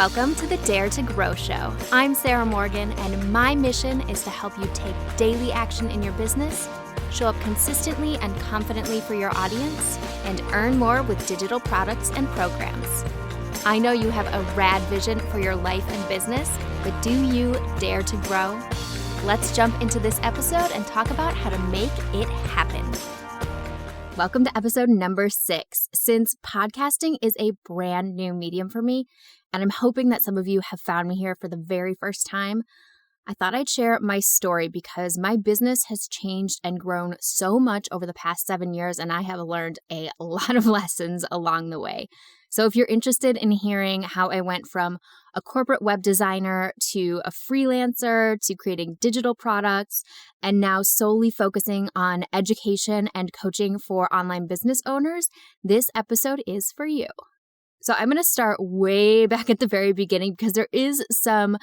Welcome to the Dare to Grow Show. I'm Sarah Morgan, and my mission is to help you take daily action in your business, show up consistently and confidently for your audience, and earn more with digital products and programs. I know you have a rad vision for your life and business, but do you dare to grow? Let's jump into this episode and talk about how to make it happen. Welcome to episode number 6. Since podcasting is a brand new medium for me, and I'm hoping that some of you have found me here for the very first time, I thought I'd share my story because my business has changed and grown so much over the past 7 years, and I have learned a lot of lessons along the way. So if you're interested in hearing how I went from a corporate web designer to a freelancer to creating digital products and now solely focusing on education and coaching for online business owners, this episode is for you. So I'm going to start way back at the very beginning because there is some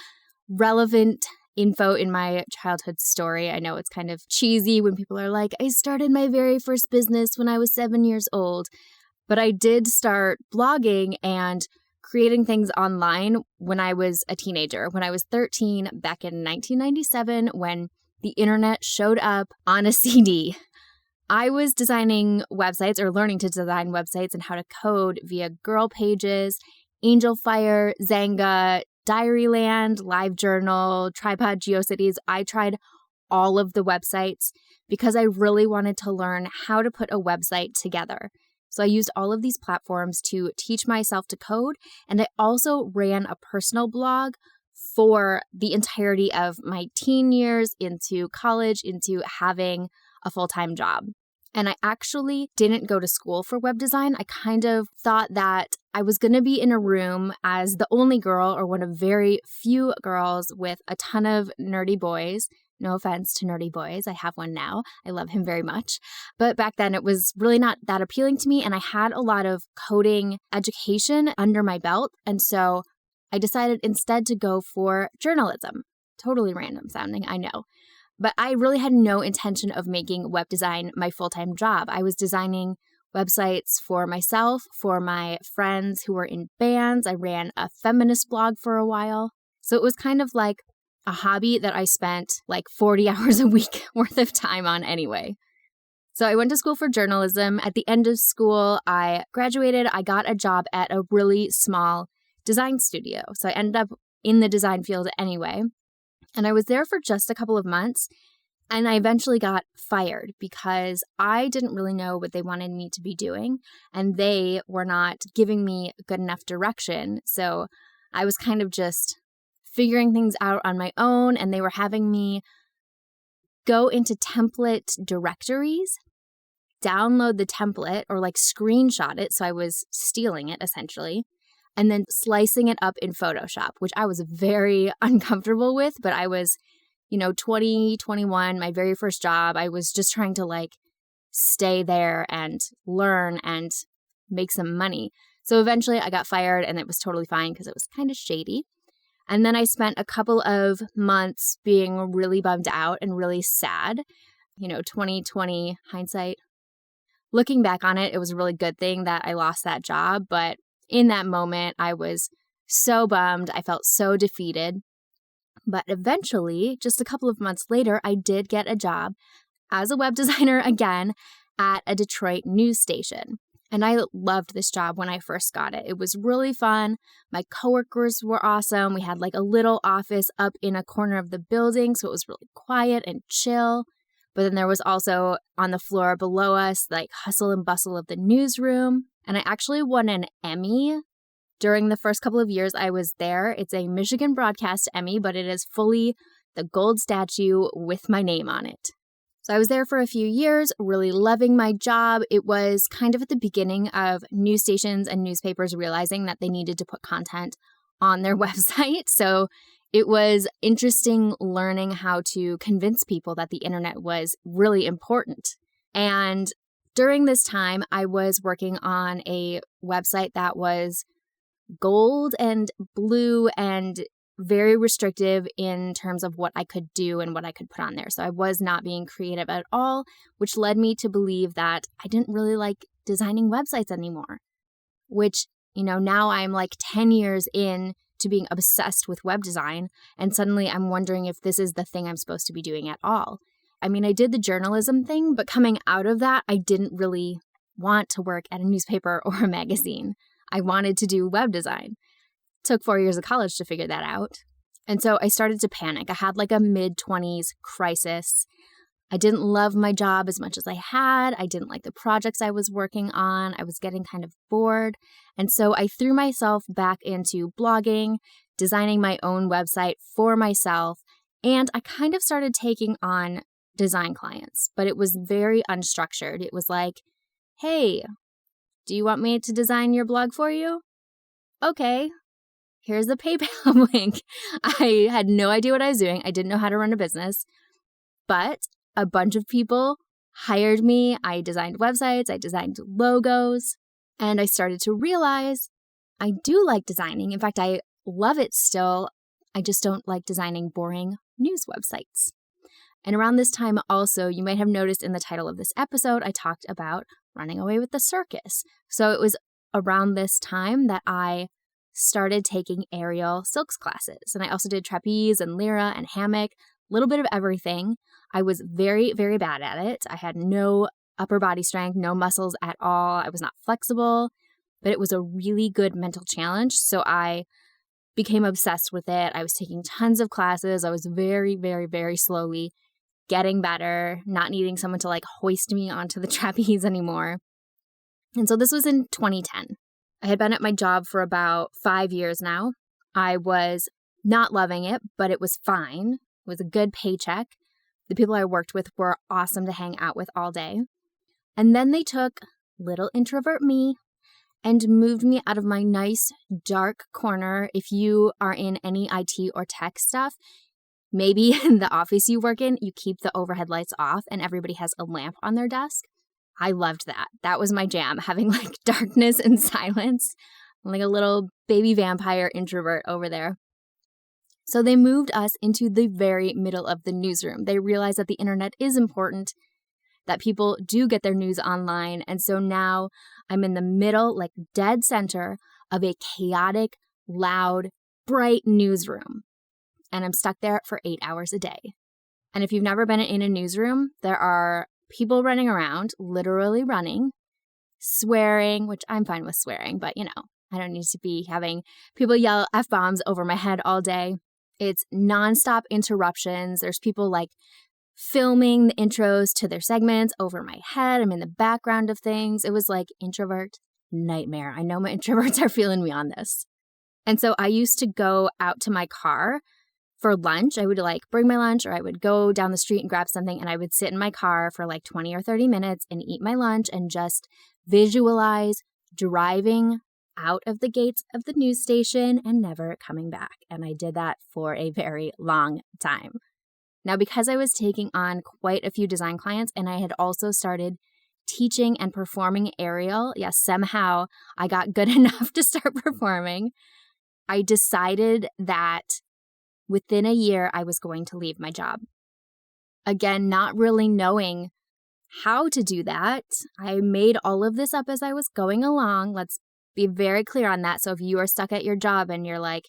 relevant info in my childhood story. I know it's kind of cheesy when people are like, I started my very first business when I was 7 years old. But I did start blogging and creating things online when I was a teenager, when I was 13, back in 1997, when the internet showed up on a CD. I was designing websites or learning to design websites and how to code via Girl Pages, Angel Fire, Zanga, Diaryland, LiveJournal, Tripod, GeoCities. I tried all of the websites because I really wanted to learn how to put a website together. So I used all of these platforms to teach myself to code, and I also ran a personal blog for the entirety of my teen years into college, into having a full-time job. And I actually didn't go to school for web design. I kind of thought that I was going to be in a room as the only girl or one of very few girls with a ton of nerdy boys. No offense to nerdy boys. I have one now. I love him very much. But back then it was really not that appealing to me. And I had a lot of coding education under my belt. And so I decided instead to go for journalism. Totally random sounding, I know. But I really had no intention of making web design my full-time job. I was designing websites for myself, for my friends who were in bands. I ran a feminist blog for a while. So it was kind of like a hobby that I spent like 40 hours a week worth of time on anyway. So I went to school for journalism. At the end of school, I graduated. I got a job at a really small design studio. So I ended up in the design field anyway. And I was there for just a couple of months. And I eventually got fired because I didn't really know what they wanted me to be doing. And they were not giving me good enough direction. So I was kind of just figuring things out on my own, and they were having me go into template directories, download the template or like screenshot it. So I was stealing it essentially, and then slicing it up in Photoshop, which I was very uncomfortable with, but I was, 20, 21, my very first job. I was just trying to like stay there and learn and make some money. So eventually I got fired, and it was totally fine because it was kind of shady. And then I spent a couple of months being really bummed out and really sad. 2020 hindsight. Looking back on it, it was a really good thing that I lost that job. But in that moment, I was so bummed. I felt so defeated. But eventually, just a couple of months later, I did get a job as a web designer again at a Detroit news station. And I loved this job when I first got it. It was really fun. My coworkers were awesome. We had like a little office up in a corner of the building, so it was really quiet and chill. But then there was also on the floor below us, like hustle and bustle of the newsroom. And I actually won an Emmy during the first couple of years I was there. It's a Michigan Broadcast Emmy, but it is fully the gold statue with my name on it. So I was there for a few years, really loving my job. It was kind of at the beginning of news stations and newspapers realizing that they needed to put content on their website. So it was interesting learning how to convince people that the internet was really important. And during this time, I was working on a website that was gold and blue and very restrictive in terms of what I could do and what I could put on there. So I was not being creative at all, which led me to believe that I didn't really like designing websites anymore, which, now I'm like 10 years in to being obsessed with web design. And suddenly I'm wondering if this is the thing I'm supposed to be doing at all. I mean, I did the journalism thing, but coming out of that, I didn't really want to work at a newspaper or a magazine. I wanted to do web design. Took 4 years of college to figure that out. And so I started to panic. I had like a mid-20s crisis. I didn't love my job as much as I had. I didn't like the projects I was working on. I was getting kind of bored. And so I threw myself back into blogging, designing my own website for myself, and I kind of started taking on design clients, but it was very unstructured. It was like, hey, do you want me to design your blog for you? Okay. Here's the PayPal link. I had no idea what I was doing. I didn't know how to run a business, but a bunch of people hired me. I designed websites, I designed logos, and I started to realize I do like designing. In fact, I love it still. I just don't like designing boring news websites. And around this time also, you might have noticed in the title of this episode, I talked about running away with the circus. So it was around this time that I started taking aerial silks classes. And I also did trapeze and lyra and hammock, a little bit of everything. I was very, very bad at it. I had no upper body strength, no muscles at all. I was not flexible, but it was a really good mental challenge. So I became obsessed with it. I was taking tons of classes. I was very, very, very slowly getting better, not needing someone to like hoist me onto the trapeze anymore. And so this was in 2010. I had been at my job for about 5 years now. I was not loving it, but it was fine. It was a good paycheck. The people I worked with were awesome to hang out with all day. And then they took little introvert me and moved me out of my nice dark corner. If you are in any IT or tech stuff, maybe in the office you work in, you keep the overhead lights off and everybody has a lamp on their desk. I loved that. That was my jam, having like darkness and silence. I'm like a little baby vampire introvert over there. So they moved us into the very middle of the newsroom. They realized that the internet is important, that people do get their news online. And so now I'm in the middle, like dead center of a chaotic, loud, bright newsroom. And I'm stuck there for 8 hours a day. And if you've never been in a newsroom, there are people running around, literally running, swearing, which I'm fine with swearing, but I don't need to be having people yell F-bombs over my head all day. It's nonstop interruptions. There's people like filming the intros to their segments over my head. I'm in the background of things. It was like introvert nightmare. I know my introverts are feeling me on this. And so I used to go out to my car for lunch. I would like bring my lunch, or I would go down the street and grab something, and I would sit in my car for like 20 or 30 minutes and eat my lunch and just visualize driving out of the gates of the news station and never coming back. And I did that for a very long time. Now, because I was taking on quite a few design clients and I had also started teaching and performing aerial, yes, somehow I got good enough to start performing, I decided that within a year, I was going to leave my job. Again, not really knowing how to do that. I made all of this up as I was going along. Let's be very clear on that. So if you are stuck at your job and you're like,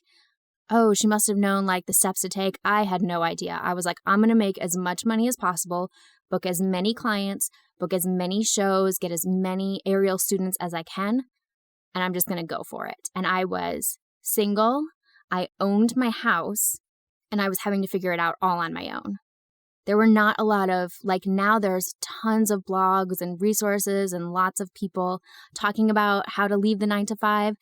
oh, she must have known like the steps to take, I had no idea. I was like, I'm going to make as much money as possible, book as many clients, book as many shows, get as many aerial students as I can, and I'm just going to go for it. And I was single. I owned my house. And I was having to figure it out all on my own. There were not a lot of, like now there's tons of blogs and resources and lots of people talking about how to leave the 9 to 5.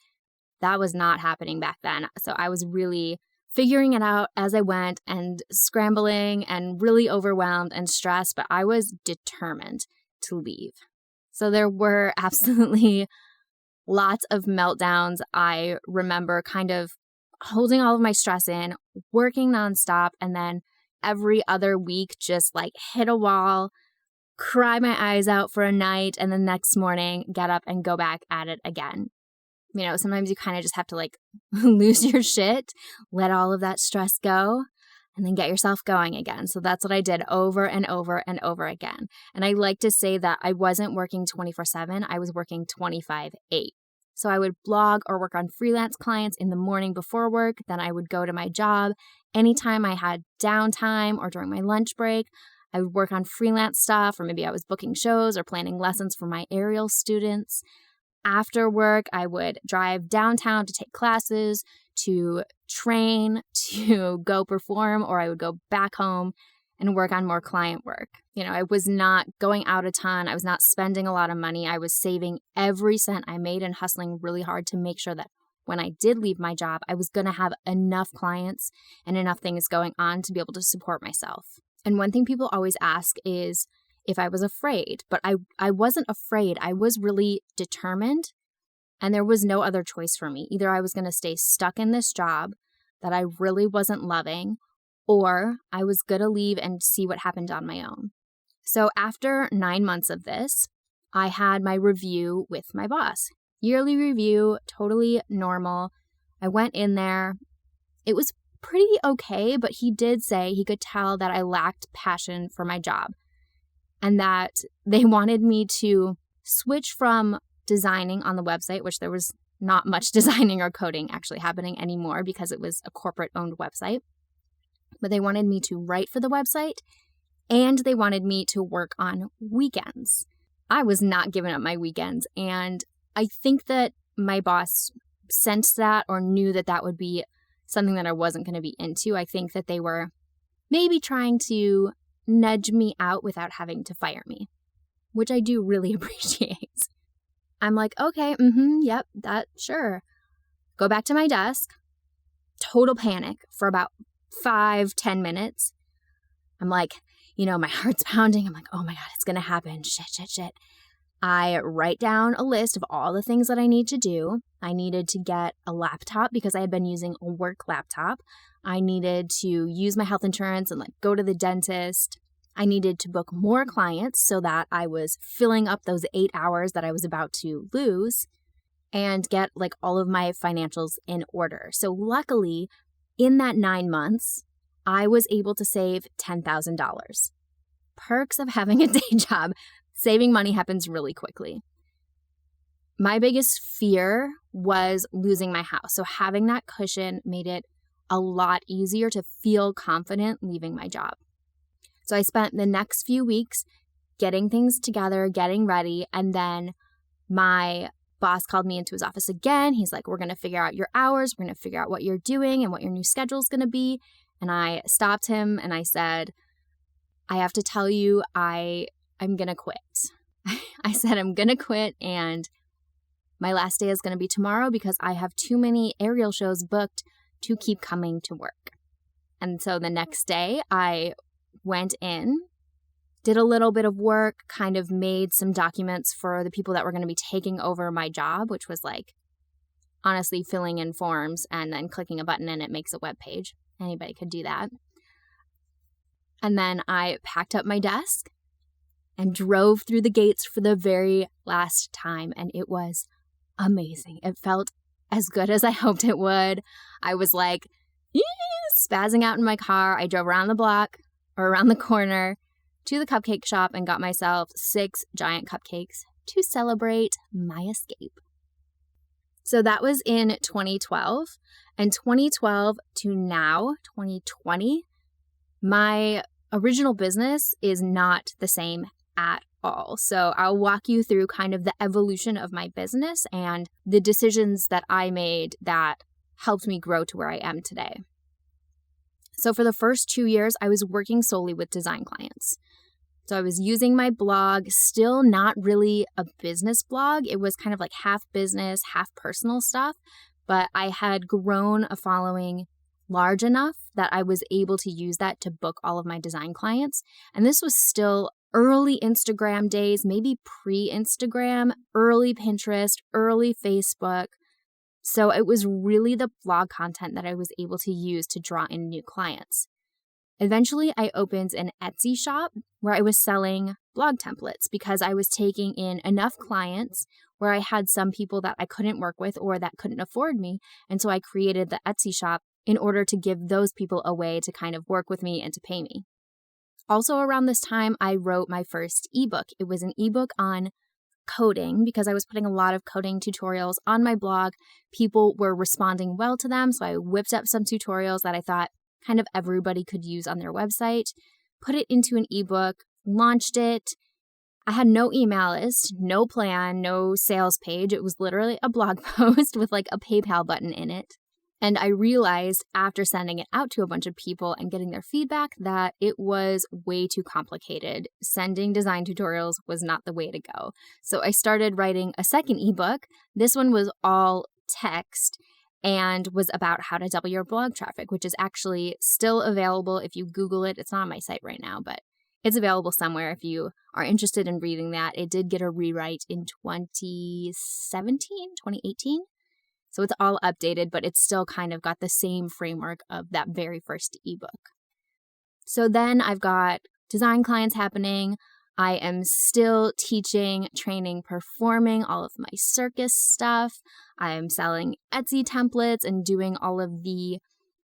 That was not happening back then. So I was really figuring it out as I went and scrambling and really overwhelmed and stressed, but I was determined to leave. So there were absolutely lots of meltdowns. I remember kind of holding all of my stress in, working nonstop, and then every other week just like hit a wall, cry my eyes out for a night, and the next morning get up and go back at it again. Sometimes you kind of just have to like lose your shit, let all of that stress go, and then get yourself going again. So that's what I did over and over and over again. And I like to say that I wasn't working 24/7. I was working 25/8. So I would blog or work on freelance clients in the morning before work. Then I would go to my job. Anytime I had downtime or during my lunch break, I would work on freelance stuff, or maybe I was booking shows or planning lessons for my aerial students. After work, I would drive downtown to take classes, to train, to go perform, or I would go back home and work on more client work. I was not going out a ton. I was not spending a lot of money. I was saving every cent I made and hustling really hard to make sure that when I did leave my job, I was going to have enough clients and enough things going on to be able to support myself. And one thing people always ask is if I was afraid, but I wasn't afraid. I was really determined, and there was no other choice for me. Either I was going to stay stuck in this job that I really wasn't loving, or I was going to leave and see what happened on my own. So after 9 months of this, I had my review with my boss. Yearly review, totally normal. I went in there. It was pretty okay, but he did say he could tell that I lacked passion for my job and that they wanted me to switch from designing on the website, which there was not much designing or coding actually happening anymore because it was a corporate-owned website. But they wanted me to write for the website, and they wanted me to work on weekends. I was not giving up my weekends, and I think that my boss sensed that or knew that that would be something that I wasn't going to be into. I think that they were maybe trying to nudge me out without having to fire me, which I do really appreciate. I'm like, okay, yep, that, sure. Go back to my desk. Total panic for about 5-10 minutes. I'm like, my heart's pounding. I'm like, oh my God, it's going to happen. Shit. I write down a list of all the things that I need to do. I needed to get a laptop because I had been using a work laptop. I needed to use my health insurance and go to the dentist. I needed to book more clients so that I was filling up those 8 hours that I was about to lose and get all of my financials in order. So luckily, in that 9 months, I was able to save $10,000. Perks of having a day job. Saving money happens really quickly. My biggest fear was losing my house. So having that cushion made it a lot easier to feel confident leaving my job. So I spent the next few weeks getting things together, getting ready, and then my boss called me into his office again. He's like, we're going to figure out your hours. We're going to figure out what you're doing and what your new schedule is going to be. And I stopped him and I said, I have to tell you, I'm going to quit. I said, I'm going to quit, and my last day is going to be tomorrow because I have too many aerial shows booked to keep coming to work. And so the next day I went in, did a little bit of work, kind of made some documents for the people that were going to be taking over my job, which was honestly filling in forms and then clicking a button and it makes a web page. Anybody could do that. And then I packed up my desk and drove through the gates for the very last time, and it was amazing. It felt as good as I hoped it would. I was spazzing out in my car. I drove around the block or around the corner to the cupcake shop and got myself 6 giant cupcakes to celebrate my escape. So that was in 2012. And 2012 to now, 2020, my original business is not the same at all. So I'll walk you through kind of the evolution of my business and the decisions that I made that helped me grow to where I am today. So for the first 2 years, I was working solely with design clients. So I was using my blog, still not really a business blog. It was kind of half business, half personal stuff. But I had grown a following large enough that I was able to use that to book all of my design clients. And this was still early Instagram days, maybe pre-Instagram, early Pinterest, early Facebook. So it was really the blog content that I was able to use to draw in new clients. Eventually, I opened an Etsy shop where I was selling blog templates because I was taking in enough clients where I had some people that I couldn't work with or that couldn't afford me. And so I created the Etsy shop in order to give those people a way to kind of work with me and to pay me. Also around this time, I wrote my first ebook. It was an ebook on coding because I was putting a lot of coding tutorials on my blog. People were responding well to them, so I whipped up some tutorials that I thought kind of everybody could use on their website, put it into an ebook, launched it. I had no email list, no plan, no sales page. It was literally a blog post with like a PayPal button in it. And I realized after sending it out to a bunch of people and getting their feedback that it was way too complicated. Sending design tutorials was not the way to go. So I started writing a second ebook. This one was all text and was about how to double your blog traffic, which is actually still available if you Google it. It's not on my site right now, but it's available somewhere if you are interested in reading that. It did get a rewrite in 2018. So it's all updated, but it's still kind of got the same framework of that very first ebook. So then I've got design clients happening. I am still teaching, training, performing all of my circus stuff. I am selling Etsy templates and doing all of the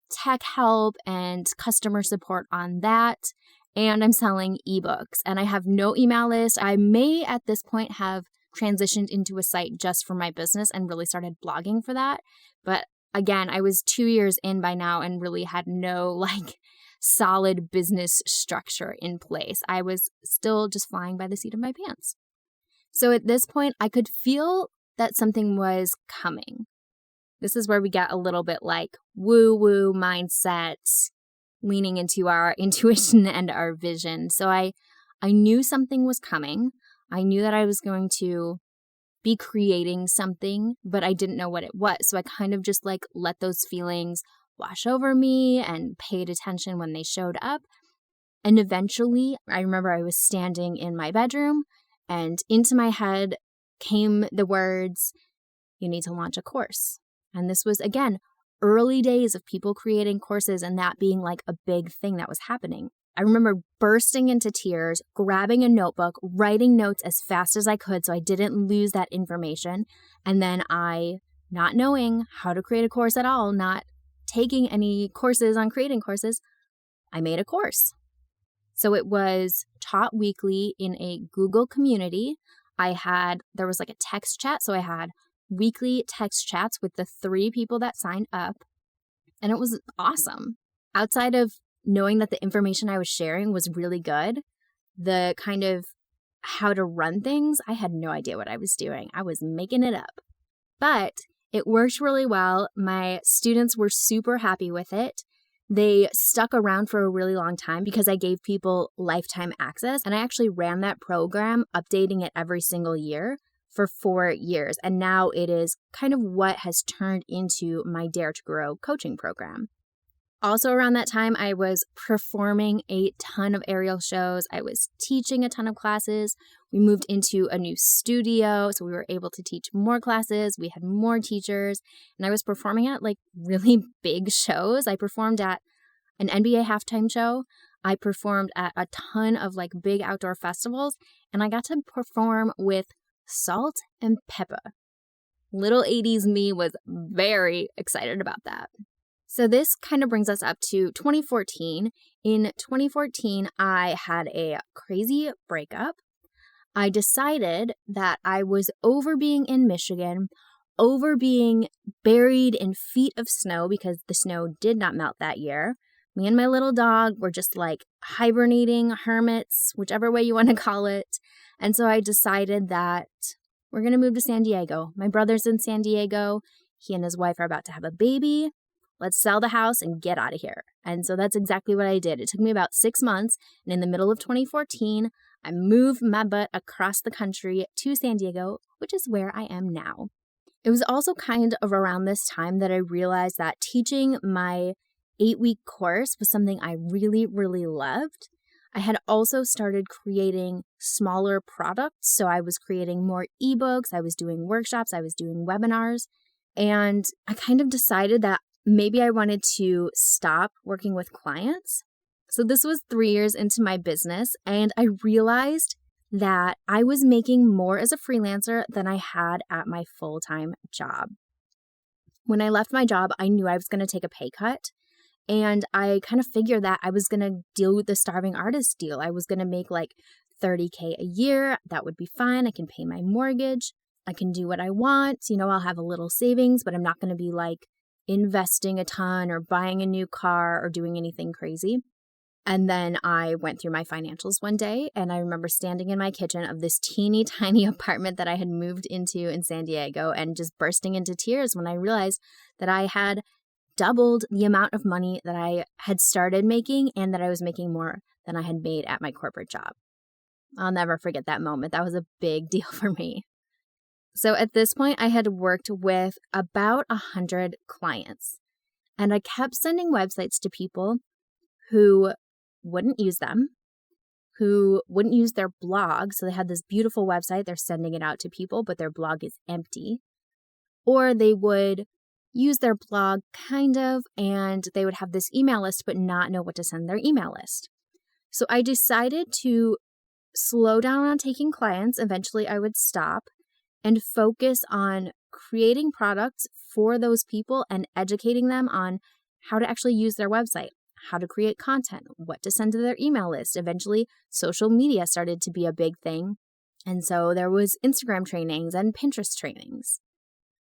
tech help and customer support on that. And I'm selling ebooks. And I have no email list. I may at this point have transitioned into a site just for my business and really started blogging for that. But again, I was 2 years in by now and really had no solid business structure in place. I was still just flying by the seat of my pants. So at this point, I could feel that something was coming. This is where we get a little bit like woo-woo mindset, leaning into our intuition and our vision. So I knew something was coming. I knew that I was going to be creating something, but I didn't know what it was. So I kind of just let those feelings wash over me and paid attention when they showed up. And eventually, I remember I was standing in my bedroom and into my head came the words, "You need to launch a course." And this was, again, early days of people creating courses and that being a big thing that was happening. I remember bursting into tears, grabbing a notebook, writing notes as fast as I could so I didn't lose that information. And then not knowing how to create a course at all, not taking any courses on creating courses, I made a course. So it was taught weekly in a Google community. There was a text chat. So I had weekly text chats with the 3 people that signed up. And it was awesome. Outside of knowing that the information I was sharing was really good, the kind of how to run things, I had no idea what I was doing. I was making it up. But it worked really well. My students were super happy with it. They stuck around for a really long time because I gave people lifetime access. And I actually ran that program, updating it every single year for 4 years. And now it is kind of what has turned into my Dare to Grow coaching program. Also around that time, I was performing a ton of aerial shows. I was teaching a ton of classes. We moved into a new studio, so we were able to teach more classes. We had more teachers, and I was performing at really big shows. I performed at an NBA halftime show. I performed at a ton of big outdoor festivals, and I got to perform with Salt and Pepper. Little 80s me was very excited about that. So this kind of brings us up to 2014. In 2014, I had a crazy breakup. I decided that I was over being in Michigan, over being buried in feet of snow because the snow did not melt that year. Me and my little dog were just hibernating hermits, whichever way you want to call it. And so I decided that we're going to move to San Diego. My brother's in San Diego. He and his wife are about to have a baby. Let's sell the house and get out of here. And so that's exactly what I did. It took me about 6 months. And in the middle of 2014, I moved my butt across the country to San Diego, which is where I am now. It was also kind of around this time that I realized that teaching my 8-week course was something I really, really loved. I had also started creating smaller products. So I was creating more ebooks. I was doing workshops. I was doing webinars. And I kind of decided that maybe I wanted to stop working with clients. So this was 3 years into my business, and I realized that I was making more as a freelancer than I had at my full-time job. When I left my job, I knew I was going to take a pay cut, and I kind of figured that I was going to deal with the starving artist deal. I was going to make $30K a year. That would be fine. I can pay my mortgage. I can do what I want. I'll have a little savings, but I'm not going to be like investing a ton or buying a new car or doing anything crazy. And then I went through my financials one day, and I remember standing in my kitchen of this teeny tiny apartment that I had moved into in San Diego and just bursting into tears when I realized that I had doubled the amount of money that I had started making and that I was making more than I had made at my corporate job. I'll never forget that moment. That was a big deal for me. So at this point, I had worked with about 100 clients, and I kept sending websites to people who wouldn't use them, who wouldn't use their blog. So they had this beautiful website, they're sending it out to people, but their blog is empty. Or they would use their blog kind of, and they would have this email list, but not know what to send their email list. So I decided to slow down on taking clients. Eventually I would stop and focus on creating products for those people and educating them on how to actually use their website, how to create content, what to send to their email list. Eventually, social media started to be a big thing. And so there was Instagram trainings and Pinterest trainings.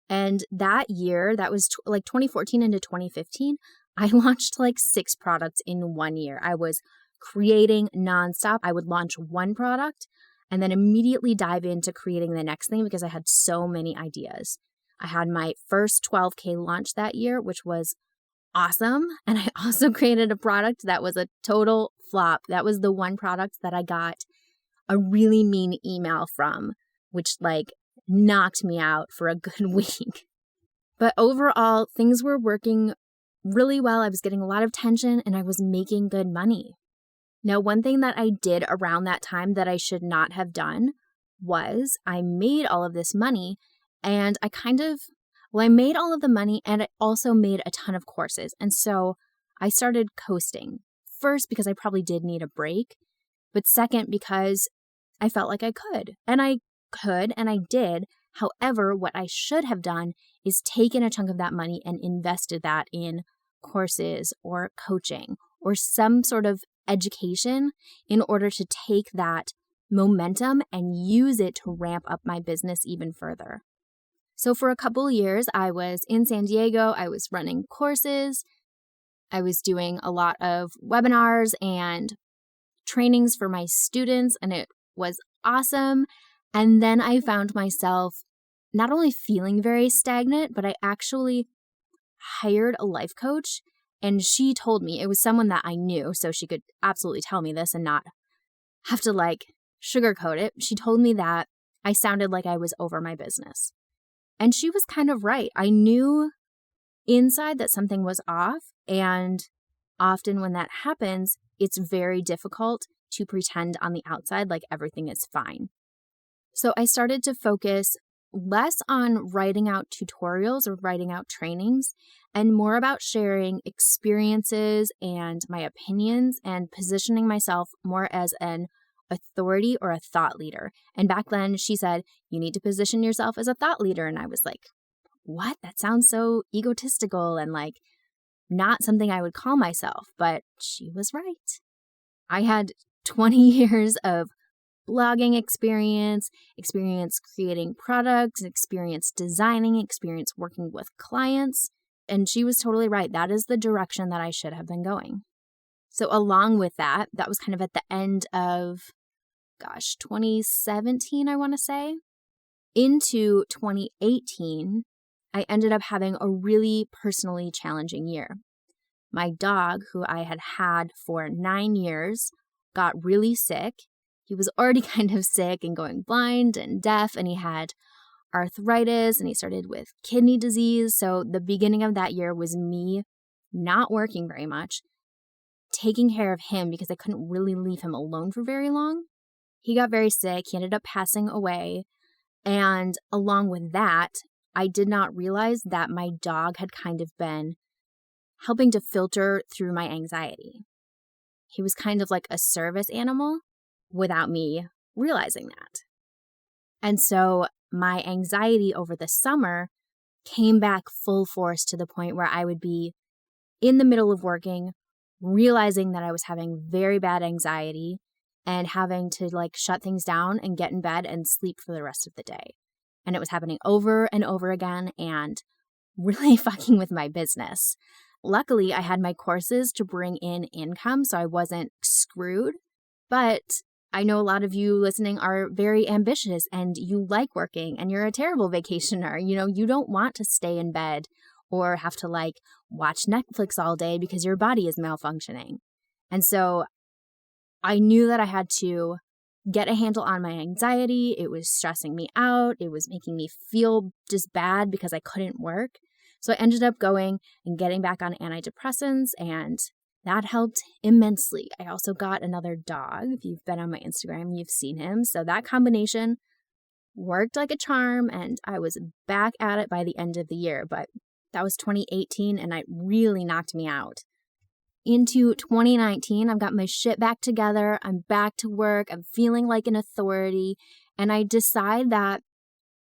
And that year, that was like 2014 into 2015, I launched like 6 products in 1 year. I was creating nonstop. I would launch one product and then immediately dive into creating the next thing because I had so many ideas. I had my first 12K launch that year, which was awesome. And I also created a product that was a total flop. That was the one product that I got a really mean email from, which like knocked me out for a good week. But overall, things were working really well. I was getting a lot of attention and I was making good money. Now, one thing that I did around that time that I should not have done was I made all of this money and I made all of the money and I also made a ton of courses. And so I started coasting. First, because I probably did need a break, but second, because I felt like I could. And I could and I did. However, what I should have done is taken a chunk of that money and invested that in courses or coaching or some sort of education in order to take that momentum and use it to ramp up my business even further. So for a couple of years, I was in San Diego. I was running courses. I was doing a lot of webinars and trainings for my students, and it was awesome. And then I found myself not only feeling very stagnant, but I actually hired a life coach. And she told me, it was someone that I knew, so she could absolutely tell me this and not have to like sugarcoat it. She told me that I sounded like I was over my business. And she was kind of right. I knew inside that something was off. And often when that happens, it's very difficult to pretend on the outside like everything is fine. So I started to focus less on writing out tutorials or writing out trainings and more about sharing experiences and my opinions and positioning myself more as an authority or a thought leader. And back then she said, you need to position yourself as a thought leader. And I was like, what? That sounds so egotistical and like not something I would call myself. But she was right. I had 20 years of blogging experience creating products, experience designing, experience working with clients. And she was totally right. That is the direction that I should have been going. So along with that, that was kind of at the end of, 2017, I want to say. Into 2018, I ended up having a really personally challenging year. My dog, who I had had for 9 years, got really sick. He was already kind of sick and going blind and deaf, and he had arthritis, and he started with kidney disease. So the beginning of that year was me not working very much, taking care of him because I couldn't really leave him alone for very long. He got very sick. He ended up passing away. And along with that, I did not realize that my dog had kind of been helping to filter through my anxiety. He was kind of like a service animal without me realizing that. And so my anxiety over the summer came back full force to the point where I would be in the middle of working, realizing that I was having very bad anxiety, and having to like shut things down and get in bed and sleep for the rest of the day. And it was happening over and over again and really fucking with my business. Luckily, I had my courses to bring in income, so I wasn't screwed. But I know a lot of you listening are very ambitious and you like working and you're a terrible vacationer. You don't want to stay in bed or have to like watch Netflix all day because your body is malfunctioning. And so I knew that I had to get a handle on my anxiety. It was stressing me out. It was making me feel just bad because I couldn't work. So I ended up going and getting back on antidepressants, and that helped immensely. I also got another dog. If you've been on my Instagram, you've seen him. So that combination worked like a charm, and I was back at it by the end of the year. But that was 2018, and it really knocked me out. Into 2019, I've got my shit back together. I'm back to work. I'm feeling like an authority. And I decide that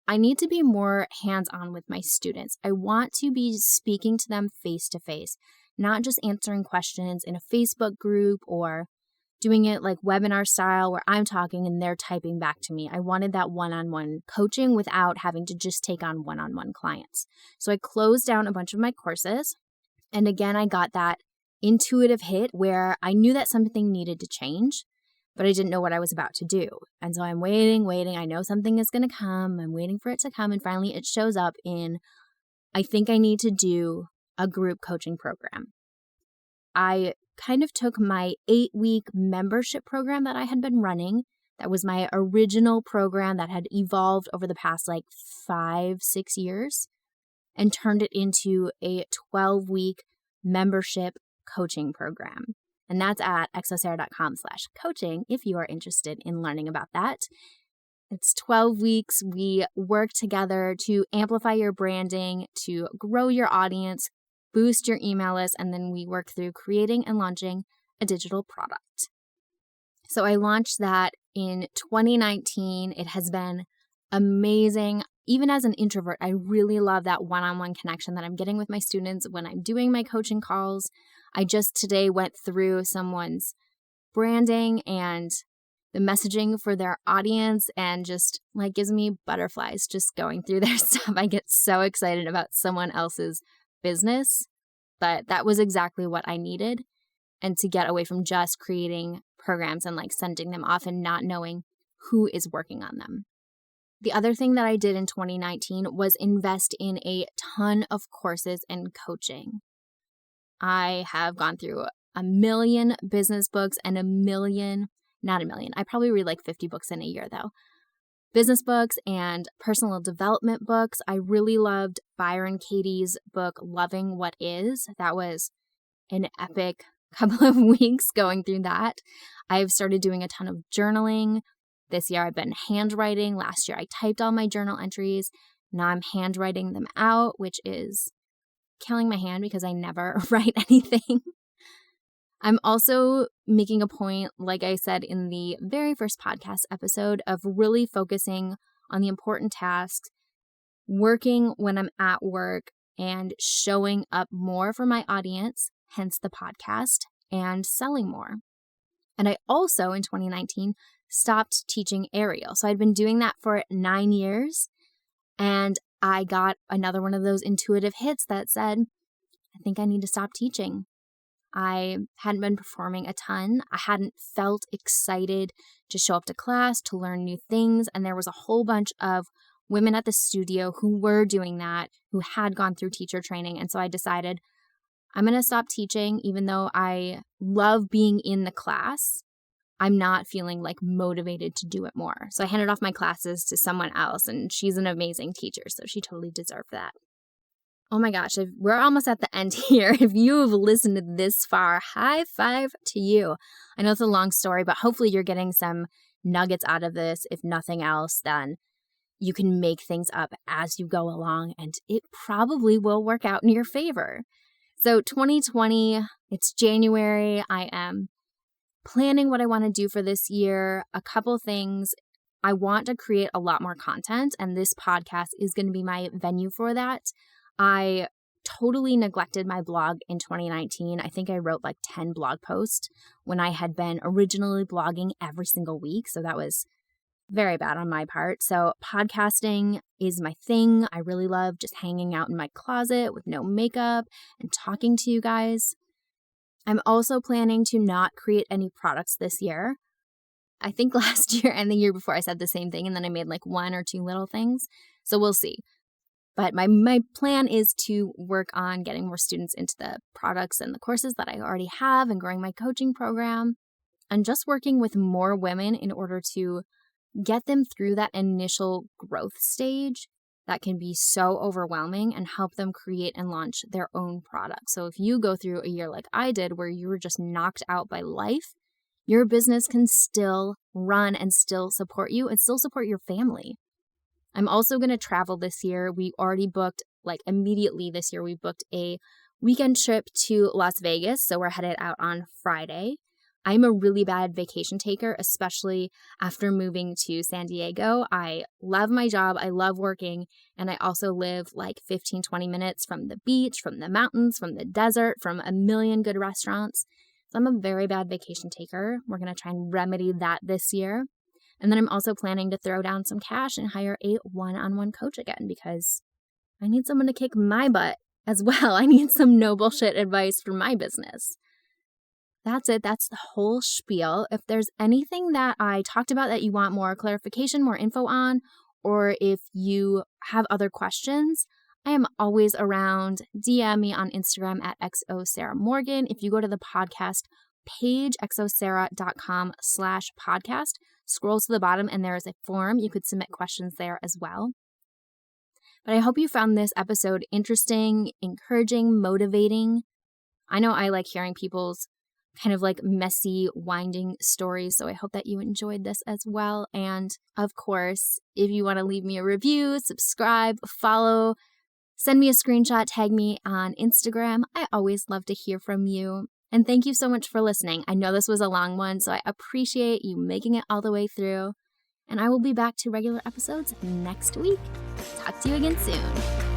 I need to be more hands-on with my students. I want to be speaking to them face-to-face, not just answering questions in a Facebook group or doing it like webinar style where I'm talking and they're typing back to me. I wanted that one-on-one coaching without having to just take on one-on-one clients. So I closed down a bunch of my courses. And again, I got that intuitive hit where I knew that something needed to change, but I didn't know what I was about to do. And so I'm waiting. I know something is going to come. I'm waiting for it to come. And finally it shows up in, I think I need to do a group coaching program. I kind of took my 8-week membership program that I had been running. That was my original program that had evolved over the past like 5-6 years, and turned it into a 12-week membership coaching program. And that's at exosarah.com/coaching if you are interested in learning about that. It's 12 weeks. We work together to amplify your branding, to grow your audience, boost your email list, and then we work through creating and launching a digital product. So I launched that in 2019. It has been amazing. Even as an introvert, I really love that one-on-one connection that I'm getting with my students when I'm doing my coaching calls. I just today went through someone's branding and the messaging for their audience, and just like gives me butterflies just going through their stuff. I get so excited about someone else's business, but that was exactly what I needed. And to get away from just creating programs and like sending them off and not knowing who is working on them. The other thing that I did in 2019 was invest in a ton of courses and coaching. I have gone through 1 million business books and I probably read like 50 books in a year though. Business books and personal development books. I really loved Byron Katie's book, Loving What Is. That was an epic couple of weeks going through that. I've started doing a ton of journaling. This year I've been handwriting. Last year I typed all my journal entries. Now I'm handwriting them out, which is killing my hand because I never write anything. I'm also making a point, like I said in the very first podcast episode, of really focusing on the important tasks, working when I'm at work, and showing up more for my audience, hence the podcast, and selling more. And I also, in 2019, stopped teaching aerial. So I'd been doing that for 9 years, and I got another one of those intuitive hits that said, I think I need to stop teaching. I hadn't been performing a ton. I hadn't felt excited to show up to class, to learn new things. And there was a whole bunch of women at the studio who were doing that, who had gone through teacher training. And so I decided I'm going to stop teaching, even though I love being in the class. I'm not feeling like motivated to do it more. So I handed off my classes to someone else, and she's an amazing teacher, so she totally deserved that. Oh my gosh, we're almost at the end here. If you've listened to this far, high five to you. I know it's a long story, but hopefully you're getting some nuggets out of this. If nothing else, then you can make things up as you go along, and it probably will work out in your favor. So 2020, it's January. I am planning what I want to do for this year. A couple things. I want to create a lot more content, and this podcast is going to be my venue for that. I totally neglected my blog in 2019. I think I wrote like 10 blog posts when I had been originally blogging every single week. So that was very bad on my part. So podcasting is my thing. I really love just hanging out in my closet with no makeup and talking to you guys. I'm also planning to not create any products this year. I think last year and the year before I said the same thing, and then I made like 1 or 2 little things. So we'll see. But my plan is to work on getting more students into the products and the courses that I already have and growing my coaching program and just working with more women in order to get them through that initial growth stage that can be so overwhelming and help them create and launch their own product. So if you go through a year like I did where you were just knocked out by life, your business can still run and still support you and still support your family. I'm also going to travel this year. We already booked, like immediately this year, we booked a weekend trip to Las Vegas. So we're headed out on Friday. I'm a really bad vacation taker, especially after moving to San Diego. I love my job. I love working. And I also live like 15, 20 minutes from the beach, from the mountains, from the desert, from a million good restaurants. So I'm a very bad vacation taker. We're going to try and remedy that this year. And then I'm also planning to throw down some cash and hire a one-on-one coach again because I need someone to kick my butt as well. I need some no bullshit advice for my business. That's it. That's the whole spiel. If there's anything that I talked about that you want more clarification, more info on, or if you have other questions, I am always around. DM me on Instagram at xosarahmorgan. If you go to the podcast page, xosarah.com/podcast, scroll to the bottom and there is a form. You could submit questions there as well. But I hope you found this episode interesting, encouraging, motivating. I know I like hearing people's kind of like messy, winding stories, so I hope that you enjoyed this as well. And of course, if you want to leave me a review, subscribe, follow, send me a screenshot, tag me on Instagram. I always love to hear from you. And thank you so much for listening. I know this was a long one, so I appreciate you making it all the way through. And I will be back to regular episodes next week. Talk to you again soon.